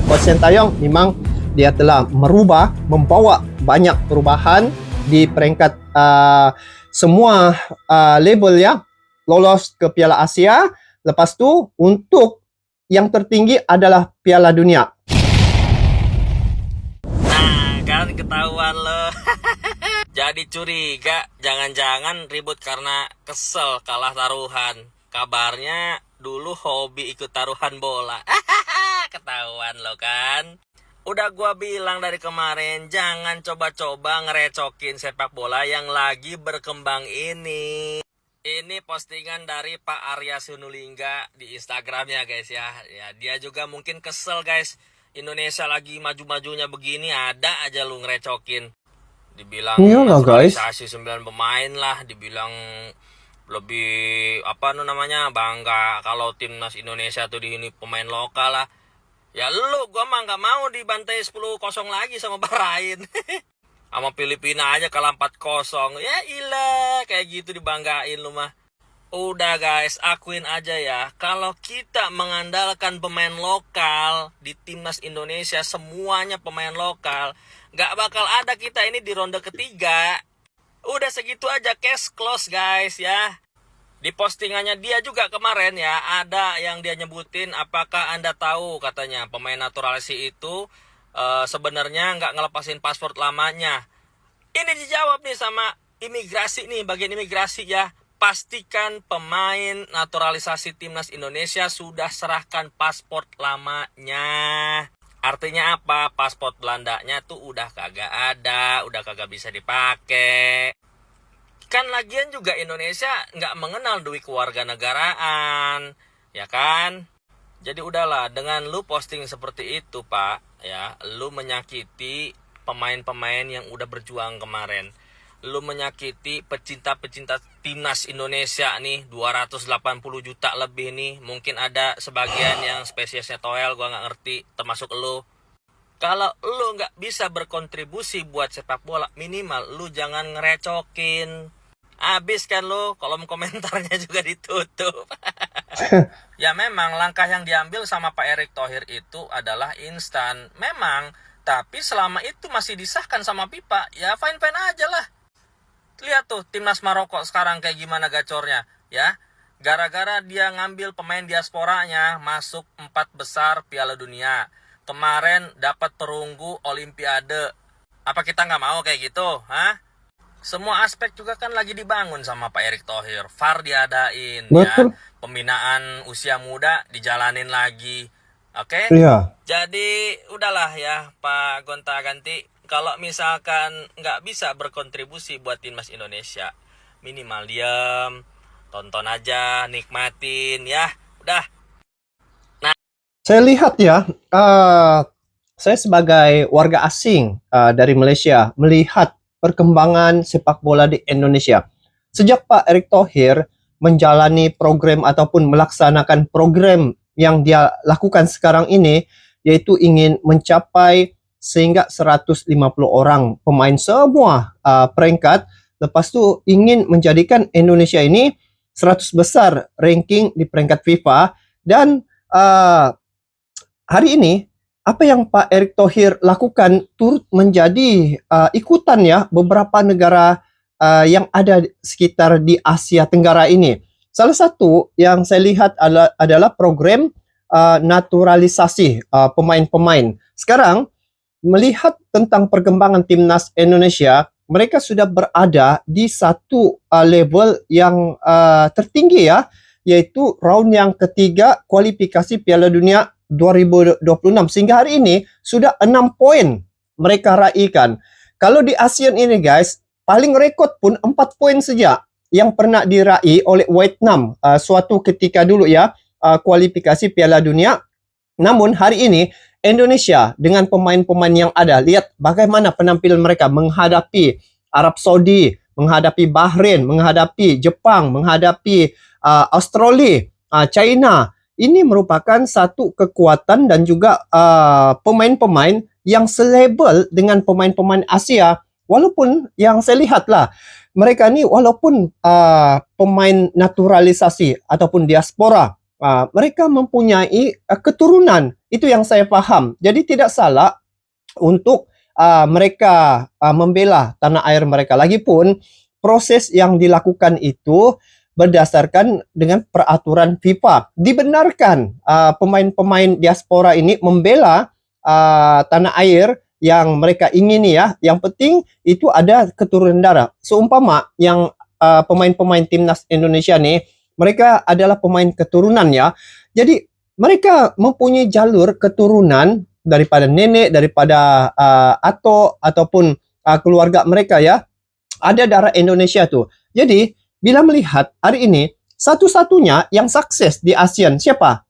Coach Sintayong memang dia telah membawa banyak perubahan di peringkat semua label ya, lolos ke Piala Asia. Lepas tu untuk yang tertinggi adalah Piala Dunia. Nah kan ketahuan lo. Jadi curiga, jangan-jangan ribut karena kesel kalah taruhan. Kabarnya dulu hobi ikut taruhan bola. Ketahuan lo kan. Udah gua bilang dari kemarin, jangan coba-coba ngerecokin sepak bola yang lagi berkembang ini. Ini postingan dari Pak Arya Sinulinga di Instagramnya guys ya. Ya dia juga mungkin kesel guys. Indonesia lagi maju-majunya begini, ada aja lu ngerecokin. Dibilang naturalisasi 9 pemain lah, dibilang lebih bangga kalau timnas Indonesia tuh di ini pemain lokal lah. Ya gua mah nggak mau dibantai 10-0 lagi sama Bahrain. Sama Filipina aja kalah 4-0. Ya ilah, kayak gitu dibanggain lu mah. Udah guys, akuin aja ya, kalau kita mengandalkan pemain lokal di timnas Indonesia, semuanya pemain lokal, nggak bakal ada kita ini di ronde ketiga. Udah segitu aja, case close guys ya. Di postingannya dia juga kemarin ya, ada yang dia nyebutin, apakah Anda tahu katanya pemain naturalisasi itu sebenarnya nggak ngelepasin paspor lamanya. Ini dijawab nih sama imigrasi nih, bagian imigrasi ya. Pastikan pemain naturalisasi timnas Indonesia sudah serahkan paspor lamanya. Artinya apa? Paspor Belandanya tuh udah kagak ada, udah kagak bisa dipakai. Kan lagian juga Indonesia nggak mengenal duit kewarganegaraan, ya kan? Jadi udahlah, dengan lu posting seperti itu Pak, ya, lu menyakiti pemain-pemain yang udah berjuang kemarin. Lu menyakiti pecinta-pecinta timnas Indonesia nih, 280 juta lebih nih. Mungkin ada sebagian yang spesiesnya toel, gua nggak ngerti, termasuk lu. Kalau lu nggak bisa berkontribusi buat sepak bola, minimal lu jangan ngerecokin. Abis kan lu, kolom komentarnya juga ditutup. Ya memang langkah yang diambil sama Pak Erick Thohir itu adalah instan. Memang, tapi selama itu masih disahkan sama FIFA, ya fine-fine aja lah. Lihat tuh timnas Maroko sekarang kayak gimana gacornya, ya. Gara-gara dia ngambil pemain diasporanya masuk 4 besar Piala Dunia. Kemarin dapat perunggu Olimpiade. Apa kita nggak mau kayak gitu, hah? Semua aspek juga kan lagi dibangun sama Pak Erick Thohir. VAR diadain, Betul. ya. Pembinaan usia muda dijalanin lagi. Oke? Iya. Jadi udahlah ya Pak Gonta-Ganti. Kalau misalkan nggak bisa berkontribusi buat timnas Indonesia, minimal diam, tonton aja, nikmatin ya. Udah. Saya lihat ya, saya sebagai warga asing dari Malaysia melihat perkembangan sepak bola di Indonesia. Sejak Pak Erick Thohir menjalani program ataupun melaksanakan program yang dia lakukan sekarang ini, yaitu ingin mencapai sehingga 150 orang pemain semua peringkat, lepas tu ingin menjadikan Indonesia ini 100 besar ranking di peringkat FIFA. Dan hari ini apa yang Pak Erick Thohir lakukan turut menjadi ikutan ya beberapa negara yang ada sekitar di Asia Tenggara ini. Salah satu yang saya lihat adalah program naturalisasi pemain-pemain. Sekarang melihat tentang perkembangan timnas Indonesia, mereka sudah berada di satu level yang tertinggi ya, yaitu round yang ketiga kualifikasi Piala Dunia 2026. Sehingga hari ini sudah 6 poin mereka raihkan. Kalau di ASEAN ini guys, paling rekod pun 4 poin saja yang pernah diraih oleh Vietnam suatu ketika dulu ya, kualifikasi Piala Dunia. Namun hari ini Indonesia dengan pemain-pemain yang ada, lihat bagaimana penampilan mereka menghadapi Arab Saudi, menghadapi Bahrain, menghadapi Jepang, menghadapi Australia, China. Ini merupakan satu kekuatan dan juga pemain-pemain yang selabel dengan pemain-pemain Asia. Walaupun yang saya lihatlah, mereka ni walaupun pemain naturalisasi ataupun diaspora, mereka mempunyai keturunan Itu yang saya paham. Jadi tidak salah untuk mereka membela tanah air mereka. Lagipun proses yang dilakukan itu berdasarkan dengan peraturan FIFA. Dibenarkan pemain-pemain diaspora ini membela tanah air yang mereka ingini ya. Yang penting itu ada keturunan darah. Seumpama yang pemain-pemain timnas Indonesia nih, mereka adalah pemain keturunan ya. Jadi mereka mempunyai jalur keturunan daripada nenek, daripada ato ataupun keluarga mereka ya. Ada darah Indonesia tuh. Jadi bila melihat hari ini satu-satunya yang sukses di ASEAN siapa?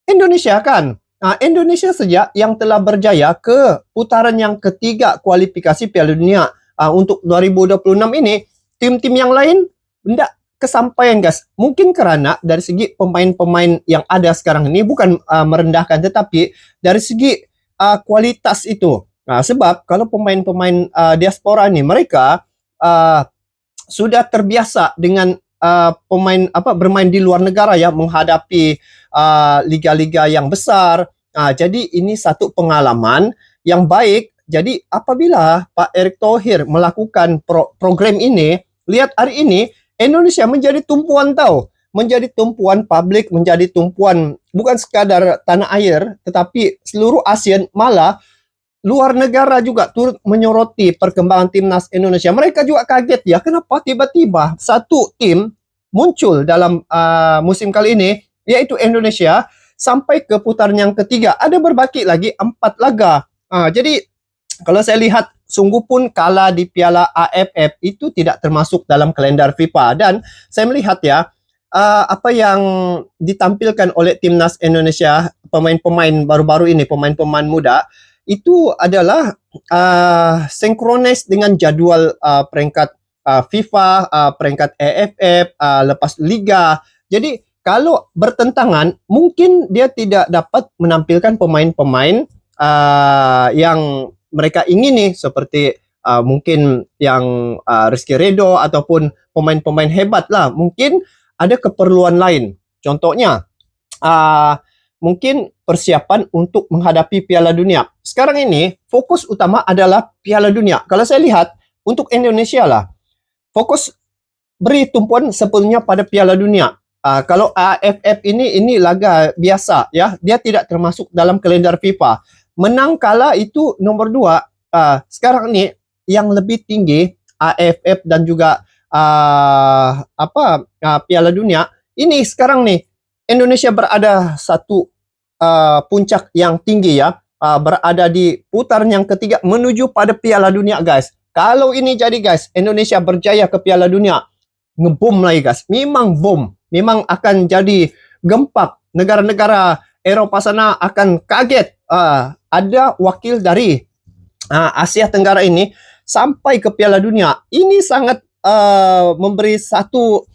Indonesia kan. Indonesia saja yang telah berjaya ke putaran yang ketiga kualifikasi Piala Dunia untuk 2026 ini. Tim-tim yang lain tidak kesampaian guys. Mungkin karena dari segi pemain-pemain yang ada sekarang ini bukan merendahkan, tetapi dari segi kualitas itu. Sebab kalau pemain-pemain diaspora ini mereka sudah terbiasa dengan bermain di luar negara ya, menghadapi liga-liga yang besar. Jadi ini satu pengalaman yang baik. Jadi apabila Pak Erick Thohir melakukan program ini, lihat hari ini Indonesia menjadi tumpuan menjadi tumpuan publik, menjadi tumpuan bukan sekadar tanah air, tetapi seluruh ASEAN, malah luar negara juga turut menyoroti perkembangan timnas Indonesia. Mereka juga kaget ya, kenapa tiba-tiba satu tim muncul dalam musim kali ini, yaitu Indonesia, sampai ke putaran yang ketiga. Ada berbaki lagi 4 laga. Jadi kalau saya lihat, sungguh pun kalah di Piala AFF itu tidak termasuk dalam kalender FIFA. Dan saya melihat ya, apa yang ditampilkan oleh timnas Indonesia, pemain-pemain baru-baru ini, pemain-pemain muda, itu adalah sinkronis dengan jadwal peringkat FIFA, peringkat AFF, lepas liga. Jadi kalau bertentangan, mungkin dia tidak dapat menampilkan pemain-pemain yang mereka ingini, seperti mungkin yang Rizky Ridho ataupun pemain-pemain hebat lah. Mungkin ada keperluan lain. Contohnya mungkin persiapan untuk menghadapi Piala Dunia. Sekarang ini fokus utama adalah Piala Dunia. Kalau saya lihat untuk Indonesia lah, fokus beri tumpuan sepenuhnya pada Piala Dunia. Kalau AFF ini laga biasa ya, dia tidak termasuk dalam kalender FIFA. Menang kalah itu nomor 2. Sekarang ini yang lebih tinggi AFF dan juga Piala Dunia. Ini sekarang nih Indonesia berada satu puncak yang tinggi ya, berada di putaran yang ketiga menuju pada Piala Dunia guys. Kalau ini jadi guys, Indonesia berjaya ke Piala Dunia, ngebom lagi guys. Memang bom, memang akan jadi gempak. Negara-negara Eropa sana akan kaget. Ada wakil dari Asia Tenggara ini sampai ke Piala Dunia. Ini sangat memberi satu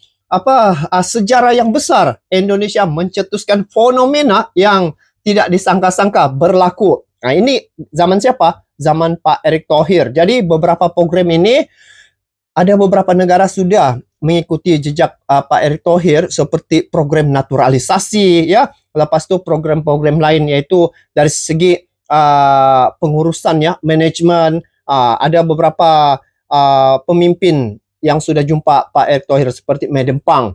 sejarah yang besar. Indonesia mencetuskan fenomena yang tidak disangka-sangka berlaku. Nah, ini zaman siapa? Zaman Pak Erick Thohir. Jadi beberapa program ini ada beberapa negara sudah mengikuti jejak Pak Erick Thohir, seperti program naturalisasi ya. Lepas itu program-program lain, yaitu dari segi pengurusan ya, manajemen. Ada beberapa pemimpin yang sudah jumpa Pak Erick Thohir seperti Medempang,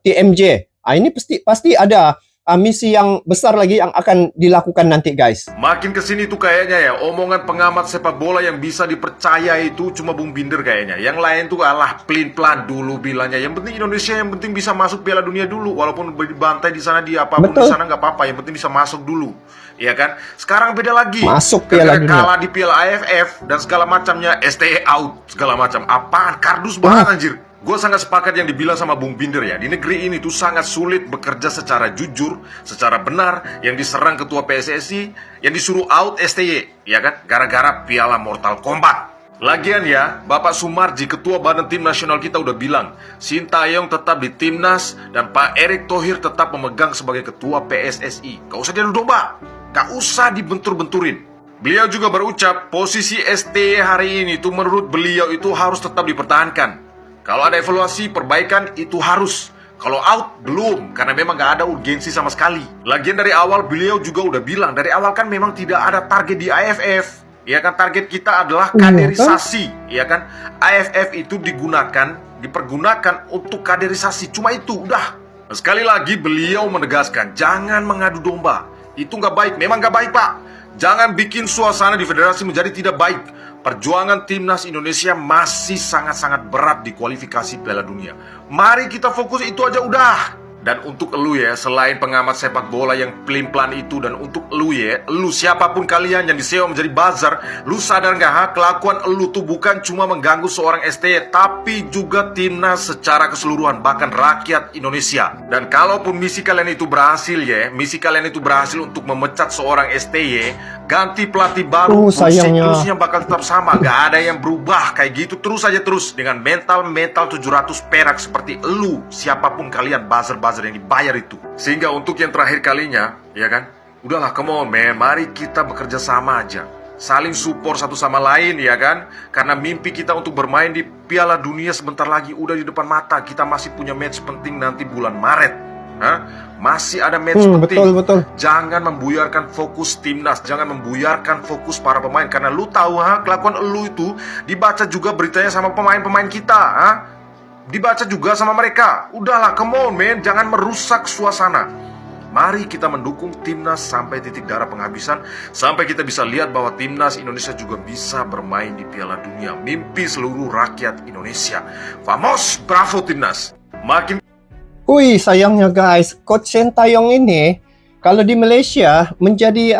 TMJ. Ini pasti ada misi yang besar lagi yang akan dilakukan nanti guys. Makin kesini tuh kayaknya ya, omongan pengamat sepak bola yang bisa dipercaya itu cuma Bung Binder kayaknya. Yang lain tuh pelin-pelan dulu bilangnya. Yang penting Indonesia, yang penting bisa masuk Piala Dunia dulu. Walaupun dibantai di sana, di apapun di sana nggak apa-apa. Yang penting bisa masuk dulu, ya kan? Sekarang beda lagi. Masuk Piala Dunia. Kalah di Piala AFF dan segala macamnya, STE out segala macam. Apaan? Kardus banget anjir. Gue sangat sepakat yang dibilang sama Bung Binder ya. Di negeri ini tuh sangat sulit bekerja secara jujur, secara benar. Yang diserang ketua PSSI, yang disuruh out STY, ya kan? Gara-gara Piala Mortal Kombat. Lagian ya, Bapak Sumarji, ketua badan tim nasional kita udah bilang, Sintayong tetap di timnas dan Pak Erick Thohir tetap memegang sebagai ketua PSSI. Gak usah diadu domba, gak usah dibentur-benturin. Beliau juga berucap, posisi STY hari ini tuh menurut beliau itu harus tetap dipertahankan. Kalau ada evaluasi, perbaikan itu harus. Kalau out, belum, karena memang nggak ada urgensi sama sekali. Lagian dari awal beliau juga udah bilang, dari awal kan memang tidak ada target di AFF. Ya kan, target kita adalah kaderisasi. Ya kan, AFF itu dipergunakan untuk kaderisasi. Cuma itu, udah. Sekali lagi beliau menegaskan, jangan mengadu domba. Itu nggak baik, memang nggak baik, Pak. Jangan bikin suasana di federasi menjadi tidak baik. Perjuangan timnas Indonesia masih sangat-sangat berat di kualifikasi Piala Dunia. Mari kita fokus itu aja udah. Dan untuk elu ya, selain pengamat sepak bola yang pelin-pelan itu, dan untuk elu ya, elu siapapun kalian yang disewa menjadi buzzer, lu sadar nggak ha, kelakuan elu tuh bukan cuma mengganggu seorang STY, tapi juga timnas secara keseluruhan, bahkan rakyat Indonesia. Dan kalaupun misi kalian itu berhasil ya, misi kalian itu berhasil untuk memecat seorang STY, ganti pelatih baru, siklusnya bakal tetap sama, gak ada yang berubah kayak gitu terus aja terus dengan mental 700 perak seperti elu, siapapun kalian buzzer yang dibayar itu. Sehingga untuk yang terakhir kalinya, ya kan, udahlah, come on man, mari kita bekerja sama aja, saling support satu sama lain, ya kan, karena mimpi kita untuk bermain di Piala Dunia sebentar lagi udah di depan mata. Kita masih punya match penting nanti bulan Maret. Masih ada match penting. Betul. Jangan membuyarkan fokus timnas, jangan membuyarkan fokus para pemain, karena lu tahu kelakuan lu itu dibaca juga beritanya sama pemain-pemain kita, dibaca juga sama mereka. Udahlah, come on man, jangan merusak suasana. Mari kita mendukung timnas sampai titik darah penghabisan, sampai kita bisa lihat bahwa timnas Indonesia juga bisa bermain di Piala Dunia. Mimpi seluruh rakyat Indonesia. Vamos, bravo timnas. Sayangnya guys, Coach Sintayong ini kalau di Malaysia menjadi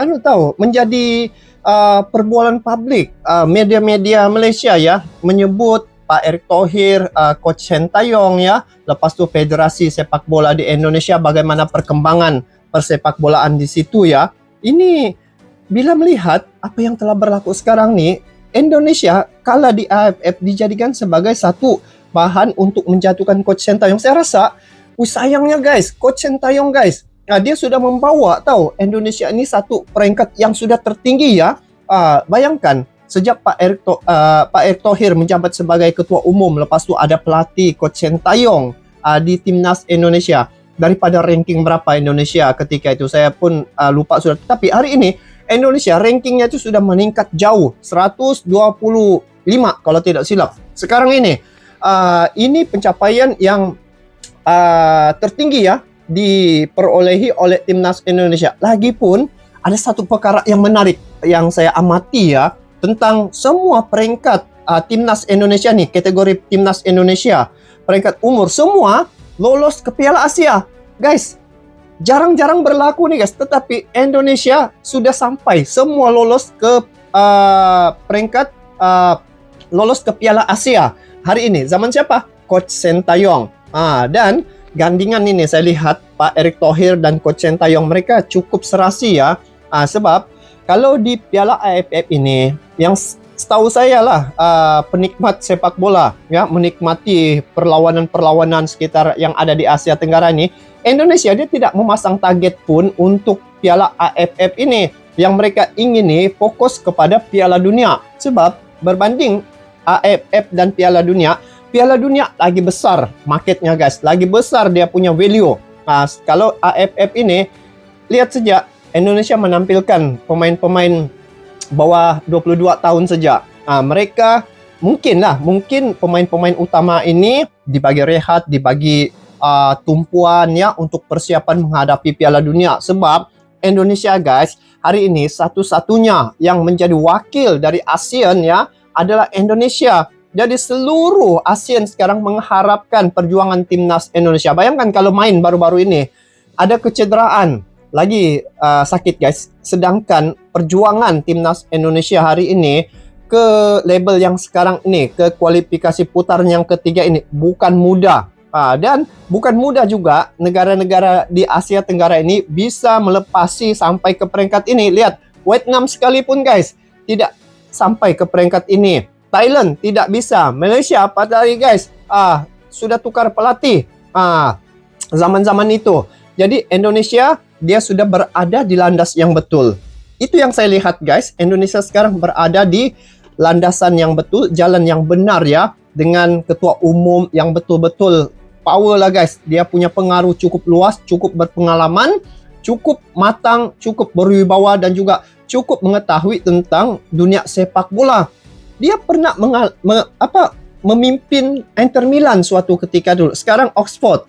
perbualan publik. Media-media Malaysia ya menyebut Pak Erick Thohir, Coach Sintayong ya. Lepas tu Federasi Sepak Bola di Indonesia, bagaimana perkembangan persepak bolaan di situ ya. Ini bila melihat apa yang telah berlaku sekarang nih, Indonesia kalah di AFF dijadikan sebagai satu bahan untuk menjatuhkan Coach Sintayong. Saya rasa sayangnya guys, Coach Sintayong guys, dia sudah membawa Indonesia ini satu peringkat yang sudah tertinggi ya. Bayangkan sejak Pak Erick Thohir menjabat sebagai ketua umum, lepas tu ada pelatih Coach Sintayong di timnas Indonesia. Daripada ranking berapa Indonesia ketika itu saya pun lupa sudah. Tapi hari ini Indonesia rankingnya itu sudah meningkat jauh, 125 kalau tidak silap. Sekarang ini pencapaian yang tertinggi ya diperolehi oleh timnas Indonesia. Lagipun ada satu perkara yang menarik yang saya amati ya, tentang semua peringkat timnas Indonesia nih, kategori timnas Indonesia, peringkat umur, semua lolos ke Piala Asia. Guys, jarang-jarang berlaku nih guys, tetapi Indonesia sudah sampai semua lolos ke peringkat lolos ke Piala Asia. Hari ini zaman siapa? Coach Sintayong. Dan gandingan ini saya lihat Pak Erick Thohir dan Coach Sintayong, mereka cukup serasi ya. Sebab kalau di Piala AFF ini, yang setahu saya lah, penikmat sepak bola ya, menikmati perlawanan-perlawanan sekitar yang ada di Asia Tenggara ini, Indonesia dia tidak memasang target pun untuk Piala AFF ini. Yang mereka ingin nih fokus kepada Piala Dunia. Sebab berbanding AFF dan Piala Dunia lagi besar marketnya guys, lagi besar dia punya value. Kalau AFF ini, lihat saja Indonesia menampilkan pemain-pemain bawah 22 tahun saja. Mereka mungkin pemain-pemain utama ini dibagi rehat, dibagi tumpuan ya untuk persiapan menghadapi Piala Dunia. Sebab Indonesia guys, hari ini satu-satunya yang menjadi wakil dari ASEAN ya adalah Indonesia. Jadi seluruh ASEAN sekarang mengharapkan perjuangan timnas Indonesia. Bayangkan kalau main baru-baru ini ada kecederaan, lagi sakit guys. Sedangkan perjuangan timnas Indonesia hari ini ke label yang sekarang ini, ke kualifikasi putaran yang ketiga ini bukan mudah. Dan bukan mudah juga negara-negara di Asia Tenggara ini bisa melepasi sampai ke peringkat ini. Lihat, Vietnam sekalipun guys tidak sampai ke peringkat ini. Thailand tidak bisa. Malaysia pada hari guys sudah tukar pelatih zaman-zaman itu. Jadi Indonesia dia sudah berada di landas yang betul. Itu yang saya lihat guys, Indonesia sekarang berada di landasan yang betul, jalan yang benar ya, dengan ketua umum yang betul-betul power lah guys. Dia punya pengaruh cukup luas, cukup berpengalaman, cukup matang, cukup berwibawa dan juga cukup mengetahui tentang dunia sepak bola. Dia pernah memimpin Inter Milan suatu ketika dulu. Sekarang Oxford.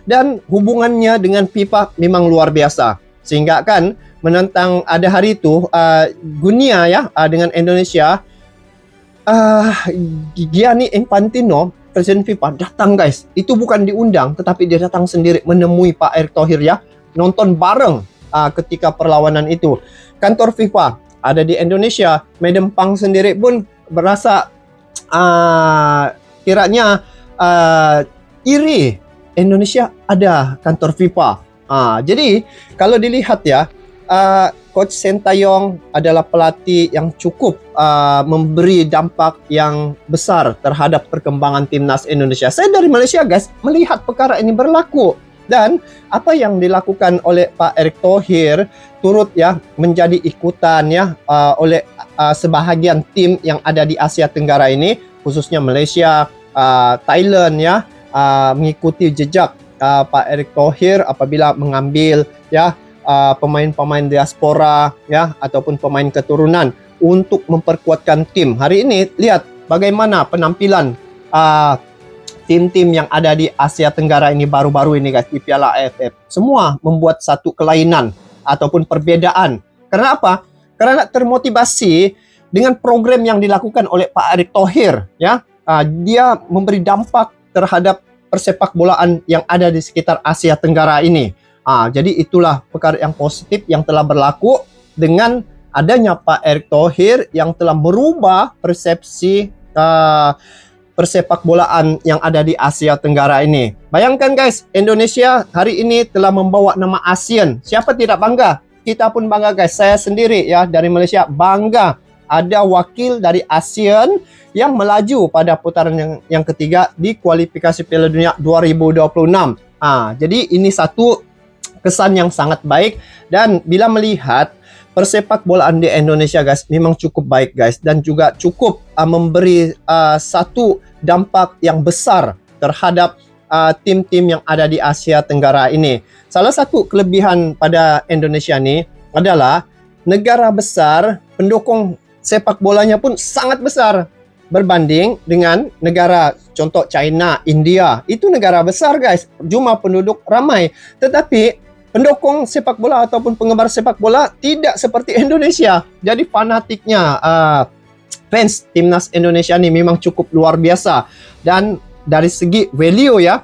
Dan hubungannya dengan FIFA memang luar biasa. Sehingga kan menentang ada hari itu Gunia ya dengan Indonesia, Gianni Infantino, Presiden FIFA datang guys. Itu bukan diundang, tetapi dia datang sendiri menemui Pak Erick Thohir ya. Nonton bareng ketika perlawanan itu. Kantor FIFA ada di Indonesia. Madam Pang sendiri pun berasa kiranya iri Indonesia ada kantor FIFA. Jadi kalau dilihat ya, Coach Sintayong adalah pelatih yang cukup memberi dampak yang besar terhadap perkembangan timnas Indonesia. Saya dari Malaysia guys, melihat perkara ini berlaku. Dan apa yang dilakukan oleh Pak Erick Thohir turut ya menjadi ikutan ya oleh sebahagian tim yang ada di Asia Tenggara ini, khususnya Malaysia, Thailand ya, mengikuti jejak Pak Erick Thohir apabila mengambil ya pemain-pemain diaspora ya ataupun pemain keturunan untuk memperkuatkan tim. Hari ini lihat bagaimana penampilan tim-tim yang ada di Asia Tenggara ini baru-baru ini guys di Piala AFF. Semua membuat satu kelainan ataupun perbedaan. Karena apa? Karena termotivasi dengan program yang dilakukan oleh Pak Erick Thohir ya. Dia memberi dampak terhadap persepak bolaan yang ada di sekitar Asia Tenggara ini. Jadi itulah perkara yang positif yang telah berlaku dengan adanya Pak Erick Thohir yang telah merubah persepsi persepak bolaan yang ada di Asia Tenggara ini. Bayangkan guys, Indonesia hari ini telah membawa nama ASEAN. Siapa tidak bangga? Kita pun bangga guys. Saya sendiri ya dari Malaysia bangga ada wakil dari ASEAN yang melaju pada putaran yang ketiga di kualifikasi Piala Dunia 2026. Jadi ini satu kesan yang sangat baik, dan bila melihat persepak bolaan di Indonesia guys memang cukup baik guys, dan juga cukup memberi satu dampak yang besar terhadap tim-tim yang ada di Asia Tenggara ini. Salah satu kelebihan pada Indonesia ini adalah negara besar, pendukung sepak bolanya pun sangat besar berbanding dengan negara contoh China, India. Itu negara besar guys, jumlah penduduk ramai, tetapi pendukung sepak bola ataupun penggemar sepak bola tidak seperti Indonesia. Jadi fanatiknya fans timnas Indonesia ini memang cukup luar biasa. Dan dari segi value ya,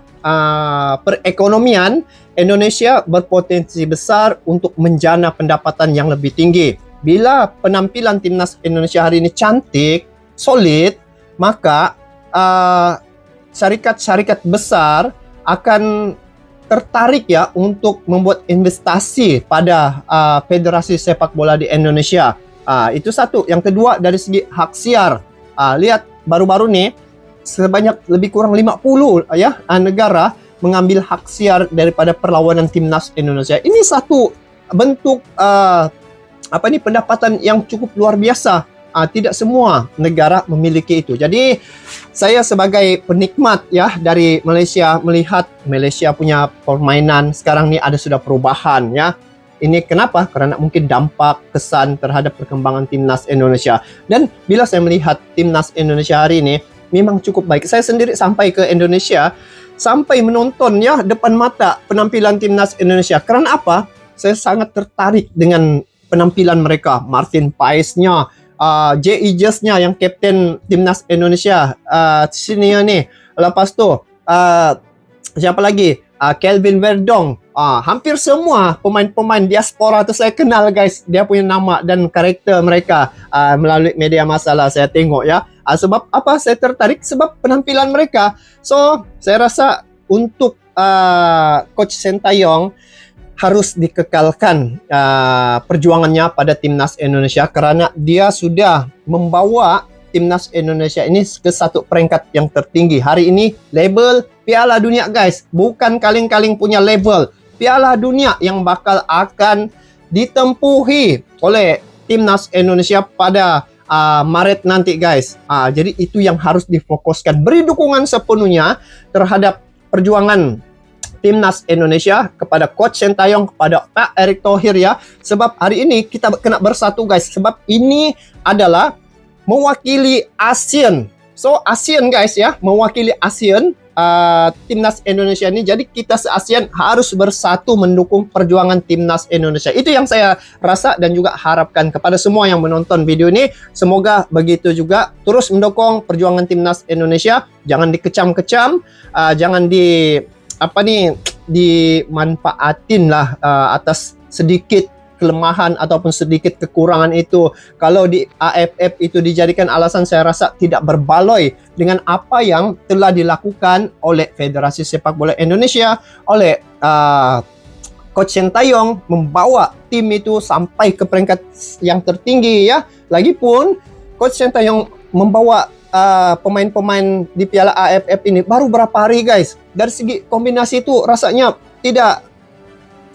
perekonomian, Indonesia berpotensi besar untuk menjana pendapatan yang lebih tinggi. Bila penampilan timnas Indonesia hari ini cantik, solid, maka syarikat-syarikat besar akan tertarik ya untuk membuat investasi pada Federasi Sepak Bola di Indonesia. Itu satu. Yang kedua dari segi hak siar. Lihat baru-baru nih sebanyak lebih kurang 50 ya negara mengambil hak siar daripada perlawanan timnas Indonesia. Ini satu bentuk pendapatan yang cukup luar biasa. Tidak semua negara memiliki itu. Jadi saya sebagai penikmat ya dari Malaysia melihat Malaysia punya permainan sekarang ini sudah perubahan ya. Ini kenapa? Karena mungkin dampak kesan terhadap perkembangan timnas Indonesia. Dan bila saya melihat timnas Indonesia hari ini memang cukup baik. Saya sendiri sampai ke Indonesia, sampai menonton ya depan mata penampilan timnas Indonesia. Karena apa? Saya sangat tertarik dengan penampilan mereka. Martin Paes-nya, J.E. Just-nya yang kapten timnas Indonesia sini nih. Lepas tu siapa lagi? Kelvin Verdong. Hampir semua pemain-pemain diaspora tu saya kenal guys. Dia punya nama dan karakter mereka melalui media massa lah saya tengok ya. Sebab apa saya tertarik? Sebab penampilan mereka. So saya rasa untuk Coach Sintayong harus dikekalkan perjuangannya pada timnas Indonesia, karena dia sudah membawa timnas Indonesia ini ke satu peringkat yang tertinggi. Hari ini label Piala Dunia guys, bukan kaling-kaling punya label. Piala Dunia yang bakal akan ditempuhi oleh timnas Indonesia pada Maret nanti guys. Jadi itu yang harus difokuskan. Beri dukungan sepenuhnya terhadap perjuangan Timnas Indonesia, kepada Coach Sintayong, kepada Pak Erick Thohir ya. Sebab hari ini kita kena bersatu guys. Sebab ini adalah mewakili ASEAN. So ASEAN guys ya, mewakili ASEAN Timnas Indonesia ini. Jadi kita se-ASEAN harus bersatu mendukung perjuangan Timnas Indonesia. Itu yang saya rasa dan juga harapkan kepada semua yang menonton video ini. Semoga begitu juga terus mendukung perjuangan Timnas Indonesia. Jangan dikecam-kecam, jangan dimanfaatin lah atas sedikit kelemahan ataupun sedikit kekurangan itu. Kalau di AFF itu dijadikan alasan, saya rasa tidak berbaloi dengan apa yang telah dilakukan oleh Federasi Sepak Bola Indonesia, oleh Coach Sintayong membawa tim itu sampai ke peringkat yang tertinggi ya. Lagipun Coach Sintayong membawa pemain-pemain di Piala AFF ini baru berapa hari guys. Dari segi kombinasi itu rasanya tidak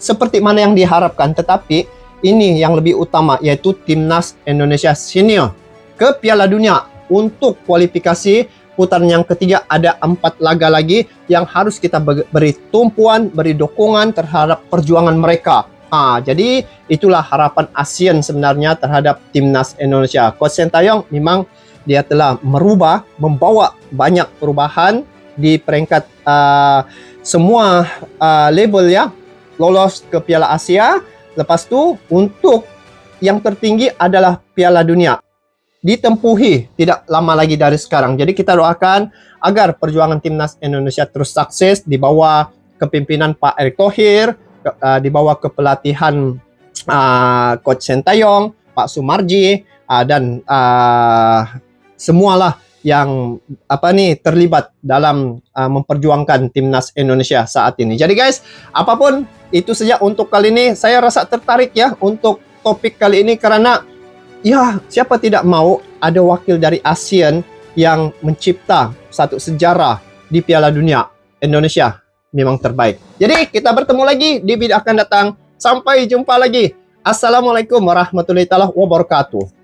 seperti mana yang diharapkan. Tetapi ini yang lebih utama, yaitu Timnas Indonesia Senior ke Piala Dunia. Untuk kualifikasi putaran yang ketiga ada 4 laga lagi yang harus kita beri tumpuan, beri dukungan terhadap perjuangan mereka. Jadi itulah harapan ASEAN sebenarnya terhadap Timnas Indonesia. Coach Sintayong memang dia telah membawa banyak perubahan di peringkat semua label ya, lolos ke Piala Asia. Lepas tu untuk yang tertinggi adalah Piala Dunia, ditempuhi tidak lama lagi dari sekarang. Jadi kita doakan agar perjuangan Timnas Indonesia terus sukses di bawah kepimpinan Pak Erick Thohir, di bawah kepelatihan Coach Sintayong, Pak Sumarji, dan semualah yang terlibat dalam memperjuangkan Timnas Indonesia saat ini. Jadi guys, apapun itu saja untuk kali ini. Saya rasa tertarik ya untuk topik kali ini karena ya siapa tidak mau ada wakil dari ASEAN yang mencipta satu sejarah di Piala Dunia. Indonesia memang terbaik. Jadi kita bertemu lagi di video akan datang. Sampai jumpa lagi. Assalamualaikum warahmatullahi wabarakatuh.